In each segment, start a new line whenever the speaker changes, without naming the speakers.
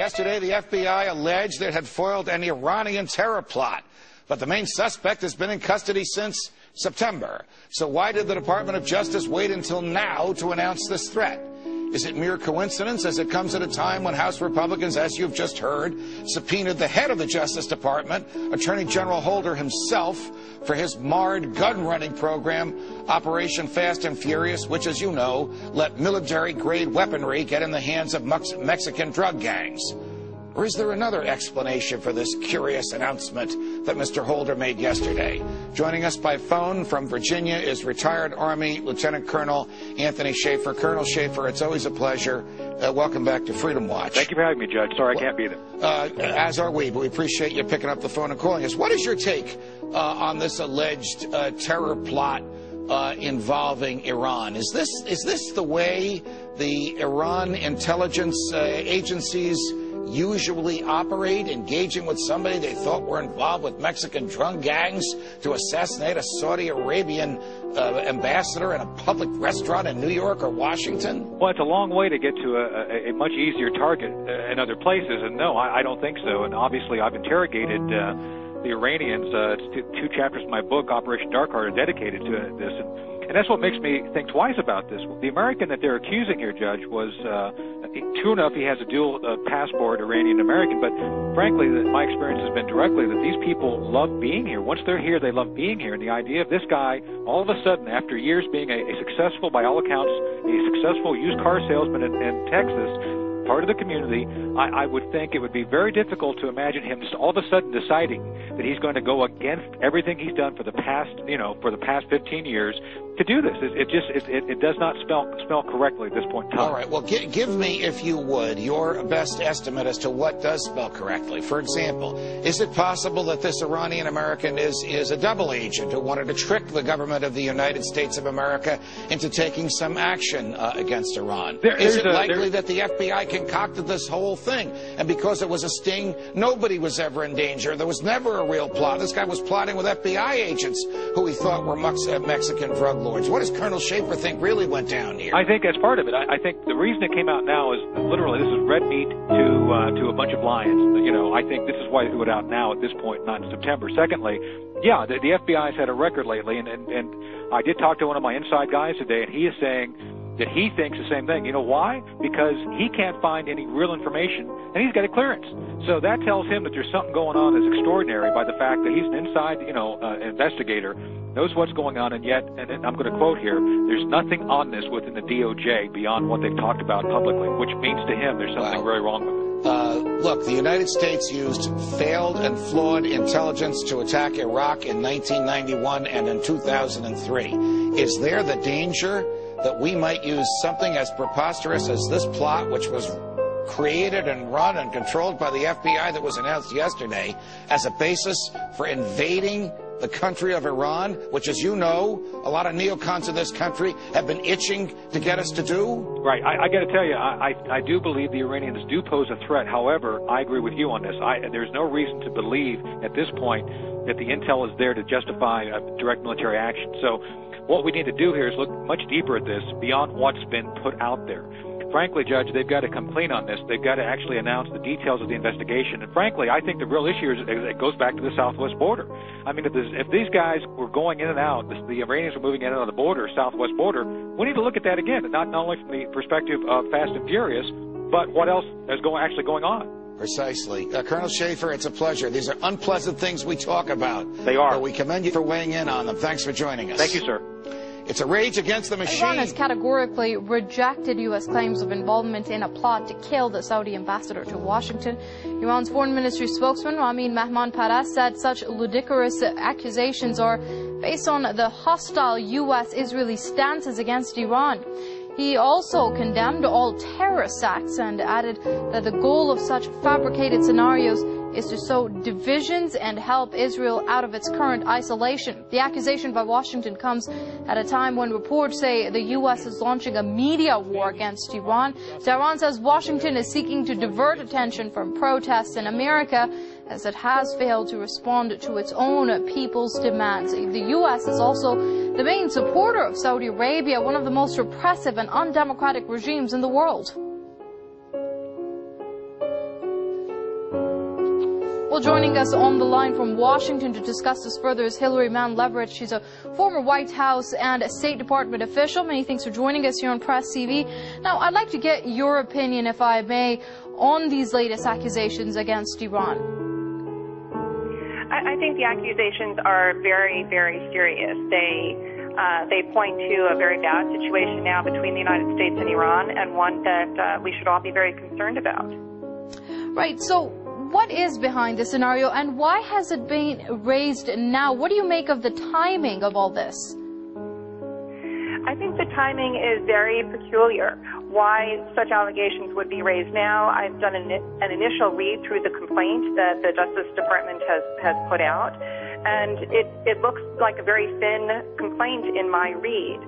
Yesterday, the FBI alleged it had foiled an Iranian terror plot, but the main suspect has been in custody since September. So why did the Department of Justice wait until now to announce this threat? Is it mere coincidence, as it comes at a time when House Republicans, as you've just heard, subpoenaed the head of the Justice Department, Attorney General Holder himself, for his marred gun-running program, Operation Fast and Furious, which, as you know, let military-grade weaponry get in the hands of Mexican drug gangs? Or is there another explanation for this curious announcement that Mr. Holder made yesterday? Joining us by phone from Virginia is retired Army Lieutenant Colonel Anthony Schaefer. Colonel Schaefer, it's always a pleasure. Welcome back to Freedom Watch.
Thank you for having me, Judge. Sorry I can't be there.
As are we, but we appreciate you picking up the phone and calling us. What is your take on this alleged terror plot involving Iran? Is this the way the Iran intelligence agencies usually operate, engaging with somebody they thought were involved with Mexican drug gangs to assassinate a Saudi Arabian ambassador in a public restaurant in New York or Washington?
Well, it's a long way to get to a much easier target in other places, and no, I don't think so. And obviously, I've interrogated the Iranians. It's two chapters of my book, Operation Dark Heart, are dedicated to this. And that's what makes me think twice about this. The American that they're accusing here, Judge, was, true enough, he has a dual passport, Iranian-American, but frankly, my experience has been directly that these people love being here. Once they're here, they love being here. And the idea of this guy, all of a sudden, after years being a successful, by all accounts, a successful used car salesman in Texas, part of the community, I would think it would be very difficult to imagine him just all of a sudden deciding that he's going to go against everything he's done for the past, for the past 15 years to do this. It does not spell correctly at this point in time.
All right. Well, give me, if you would, your best estimate as to what does spell correctly. For example, is it possible that this Iranian American is a double agent who wanted to trick the government of the United States of America into taking some action against Iran? Is it likely that the FBI concocted this whole thing, and because it was a sting, nobody was ever in danger? There was never a real plot. This guy was plotting with FBI agents who he thought were Mexican drug lords. What does Colonel Schaefer think really went down here?
I think that's part of it. I think the reason it came out now is literally this is red meat to a bunch of lions. I think this is why it went out now at this point, not in September. Secondly, yeah, the FBI has had a record lately, and I did talk to one of my inside guys today, and he is saying that he thinks the same thing. You know why? Because he can't find any real information, and he's got a clearance. So that tells him that there's something going on that's extraordinary by the fact that he's an inside, investigator, knows what's going on, and yet, and I'm going to quote here, there's nothing on this within the DOJ beyond what they've talked about publicly, which means to him there's something very wrong with it.
Look, the United States used failed and flawed intelligence to attack Iraq in 1991 and in 2003. Is there the danger that we might use something as preposterous as this plot, which was created and run and controlled by the FBI that was announced yesterday, as a basis for invading the country of Iran, which, as you know, a lot of neocons in this country have been itching to get us to do?
Right. I got to tell you, I do believe the Iranians do pose a threat. However, I agree with you on this. There's no reason to believe at this point that the intel is there to justify direct military action. So what we need to do here is look much deeper at this beyond what's been put out there. Frankly, Judge, they've got to come clean on this. They've got to actually announce the details of the investigation. And frankly, I think the real issue is it goes back to the southwest border. I mean, if these guys were going in and out, the Iranians were moving in and out of the border, southwest border, we need to look at that again, not only from the perspective of Fast and Furious, but what else is actually going on.
Precisely. Colonel Schaefer, it's a pleasure. These are unpleasant things we talk about.
They are.
But we commend you for weighing in on them. Thanks for joining us.
Thank you, sir.
It's a rage against the machine.
Iran has categorically rejected U.S. claims of involvement in a plot to kill the Saudi ambassador to Washington. Iran's foreign ministry spokesman Ramin Mehmanparas said such ludicrous accusations are based on the hostile U.S.-Israeli stances against Iran. He also condemned all terrorist acts and added that the goal of such fabricated scenarios is to sow divisions and help Israel out of its current isolation. The accusation by Washington comes at a time when reports say the U.S. is launching a media war against Iran. Tehran says Washington is seeking to divert attention from protests in America as it has failed to respond to its own people's demands. The U.S. is also the main supporter of Saudi Arabia, one of the most repressive and undemocratic regimes in the world. Joining us on the line from Washington to discuss this further is Hillary Mann Leverett. She's a former White House and State Department official. Many thanks for joining us here on Press TV. Now, I'd like to get your opinion, if I may, on these latest accusations against Iran.
I think the accusations are very, very serious. They point to a very bad situation now between the United States and Iran, and one that we should all be very concerned about.
Right. So what is behind this scenario, and why has it been raised now? What do you make of the timing of all this?
I think the timing is very peculiar. Why such allegations would be raised now? I've done an initial read through the complaint that the Justice Department has put out, and it looks like a very thin complaint in my read.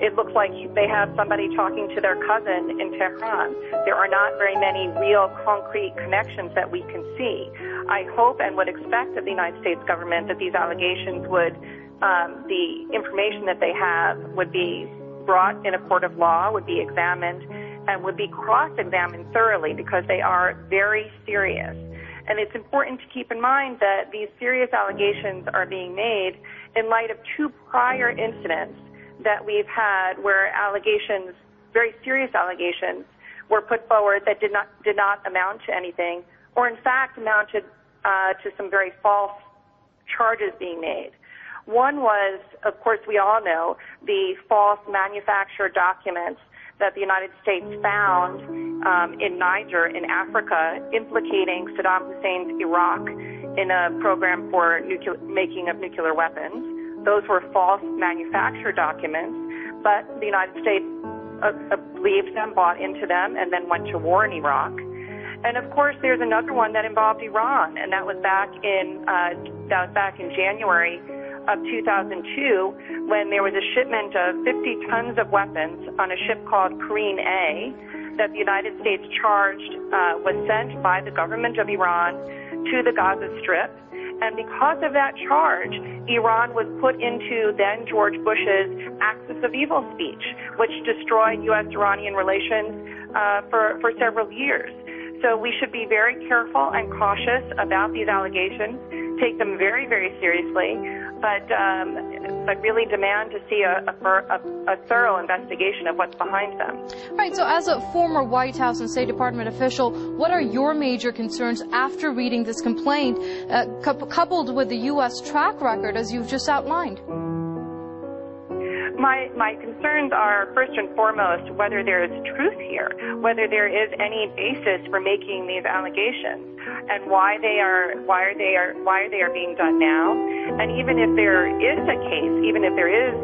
It looks like they have somebody talking to their cousin in Tehran. There are not very many real concrete connections that we can see. I hope and would expect of the United States government that these allegations would, the information that they have would be brought in a court of law, would be examined, and would be cross-examined thoroughly, because they are very serious. And it's important to keep in mind that these serious allegations are being made in light of two prior incidents that we've had where allegations, very serious allegations, were put forward that did not amount to anything, or in fact amounted to some very false charges being made. One was, of course, we all know, the false manufactured documents that the United States found in Niger, in Africa, implicating Saddam Hussein's Iraq in a program for making of nuclear weapons. Those were false manufactured documents, but the United States believed them, bought into them, and then went to war in Iraq. And of course, there's another one that involved Iran, and that was back in January of 2002, when there was a shipment of 50 tons of weapons on a ship called Karine A that the United States charged was sent by the government of Iran to the Gaza Strip. And because of that charge, Iran was put into then George Bush's axis of evil speech, which destroyed U.S.-Iranian relations for several years. So we should be very careful and cautious about these allegations, take them very, very seriously, but really demand to see a thorough investigation of what's behind them.
Right, so as a former White House and State Department official, what are your major concerns after reading this complaint, coupled with the U.S. track record, as you've just outlined?
My concerns are, first and foremost, whether there is truth here, whether there is any basis for making these allegations, and why they are being done now. And even if there is a case, even if there is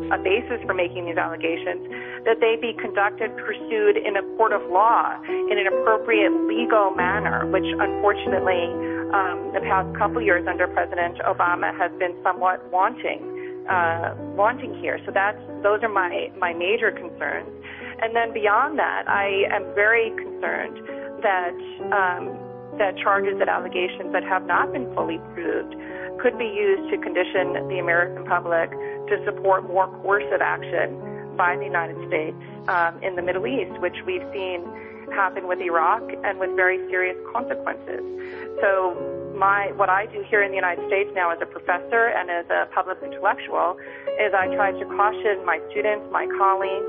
a basis for making these allegations, that they be conducted, pursued in a court of law in an appropriate legal manner, which unfortunately the past couple years under President Obama has been somewhat wanting here. So those are my major concerns. And then beyond that, I am very concerned that charges and allegations that have not been fully proved could be used to condition the American public to support more coercive action by the United States in the Middle East, which we've seen happen with Iraq and with very serious consequences. So what I do here in the United States now as a professor and as a public intellectual is I try to caution my students, my colleagues,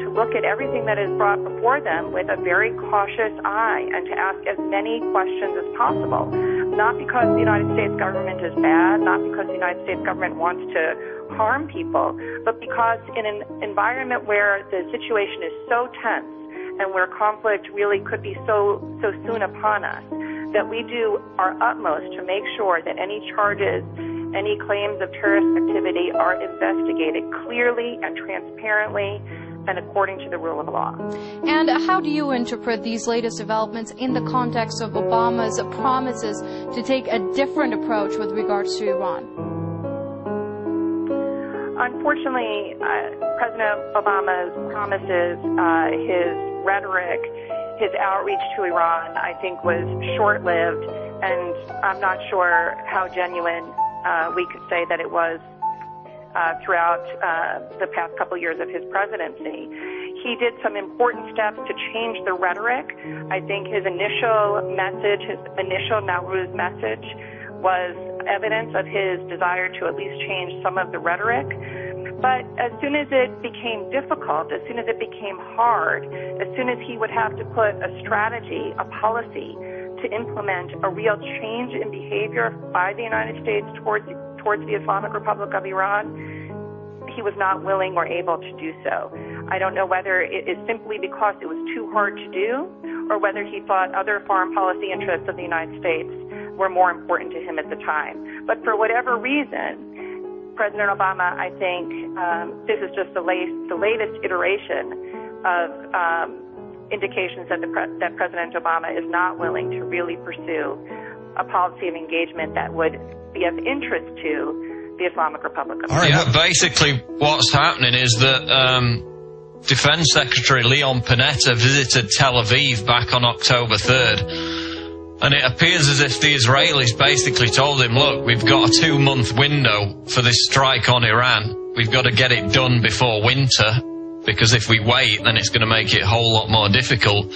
to look at everything that is brought before them with a very cautious eye and to ask as many questions as possible. Not because the United States government is bad, not because the United States government wants to harm people, but because in an environment where the situation is so tense and where conflict really could be so soon upon us, that we do our utmost to make sure that any charges, any claims of terrorist activity are investigated clearly and transparently and according to the rule of law.
And how do you interpret these latest developments in the context of Obama's promises to take a different approach with regards to Iran? Unfortunately,
President Obama's promises, his rhetoric, his outreach to Iran, I think, was short-lived, and I'm not sure how genuine we could say that it was throughout the past couple years of his presidency. he did some important steps to change the rhetoric. I think his initial message, his initial Nowruz message, was evidence of his desire to at least change some of the rhetoric. But as soon as it became difficult, as soon as it became hard, as soon as he would have to put a strategy, a policy to implement a real change in behavior by the United States towards the Islamic Republic of Iran, he was not willing or able to do so. I don't know whether it is simply because it was too hard to do or whether he thought other foreign policy interests of the United States were more important to him at the time. But for whatever reason, President Obama, I think this is just the latest iteration of indications that that President Obama is not willing to really pursue a policy of engagement that would be of interest to the Islamic Republic of Iran.
Yeah, basically what's happening is that Defense Secretary Leon Panetta visited Tel Aviv back on October 3rd. And it appears as if the Israelis basically told him, look, we've got a 2-month window for this strike on Iran. We've got to get it done before winter, because if we wait, then it's going to make it a whole lot more difficult.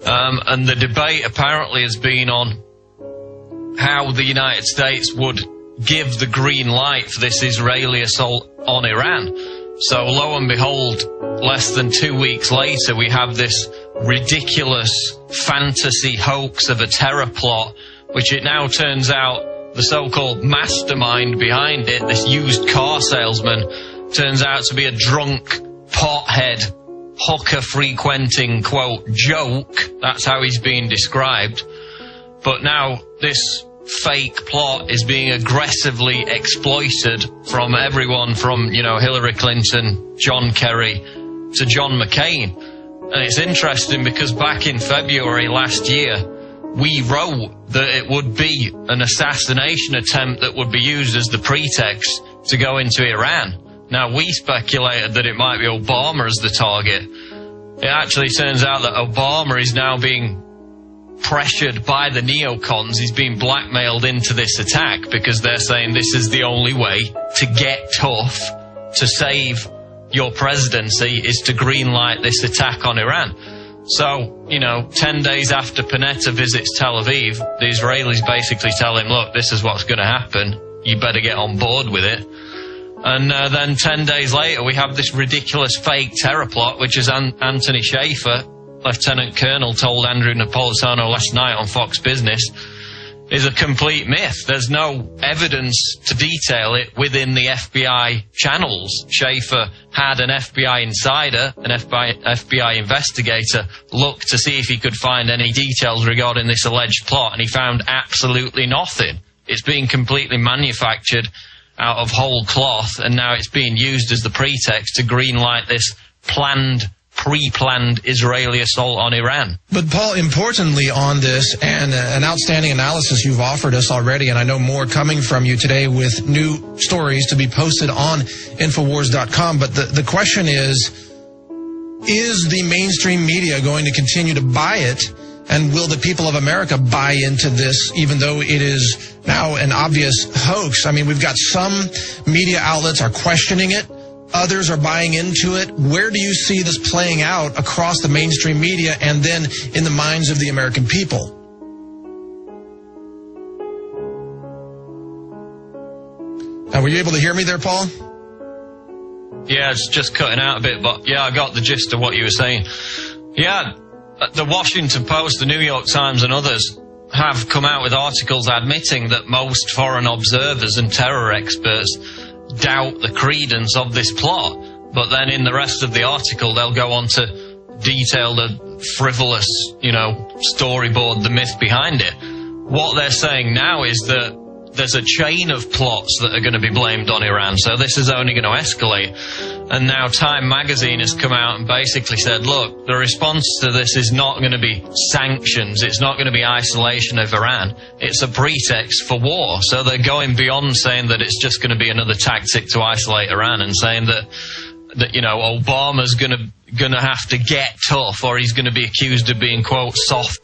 And the debate apparently has been on how the United States would give the green light for this Israeli assault on Iran. So lo and behold, less than 2 weeks later, we have this ridiculous fantasy hoax of a terror plot, which it now turns out the so-called mastermind behind it, this used car salesman, turns out to be a drunk, pothead, hooker-frequenting, quote, joke. That's how he's being described. But now this fake plot is being aggressively exploited from everyone from, Hillary Clinton, John Kerry, to John McCain. And it's interesting because back in February last year, we wrote that it would be an assassination attempt that would be used as the pretext to go into Iran. Now, we speculated that it might be Obama as the target. It actually turns out that Obama is now being pressured by the neocons. He's being blackmailed into this attack because they're saying this is the only way to get tough, to save your presidency, is to greenlight this attack on Iran. So, 10 days after Panetta visits Tel Aviv, the Israelis basically tell him, look, this is what's going to happen. You better get on board with it. And then 10 days later, we have this ridiculous fake terror plot, which is Anthony Schaefer, Lieutenant Colonel, told Andrew Napolitano last night on Fox Business, is a complete myth. There's no evidence to detail it within the FBI channels. Schaefer had an FBI insider, an FBI investigator, look to see if he could find any details regarding this alleged plot, and he found absolutely nothing. It's being completely manufactured out of whole cloth, and now it's being used as the pretext to greenlight this pre-planned Israeli assault on Iran.
But Paul, importantly on this, and an outstanding analysis you've offered us already, and I know more coming from you today with new stories to be posted on Infowars.com, but the question is the mainstream media going to continue to buy it, and will the people of America buy into this, even though it is now an obvious hoax? I mean, we've got some media outlets are questioning it. Others are buying into it. Where do you see this playing out across the mainstream media and then in the minds of the American people? Now, were you able to hear me there, Paul?
Yeah, it's just cutting out a bit, but yeah, I got the gist of what you were saying. Yeah, the Washington Post, the New York Times and others have come out with articles admitting that most foreign observers and terror experts doubt the credence of this plot, but then in the rest of the article they'll go on to detail the frivolous, storyboard, the myth behind it. What they're saying now is that there's a chain of plots that are going to be blamed on Iran, so this is only going to escalate. And now Time magazine has come out and basically said, look, the response to this is not going to be sanctions, it's not going to be isolation of Iran, it's a pretext for war. So they're going beyond saying that it's just going to be another tactic to isolate Iran, and saying that Obama's going to have to get tough, or he's going to be accused of being, quote, soft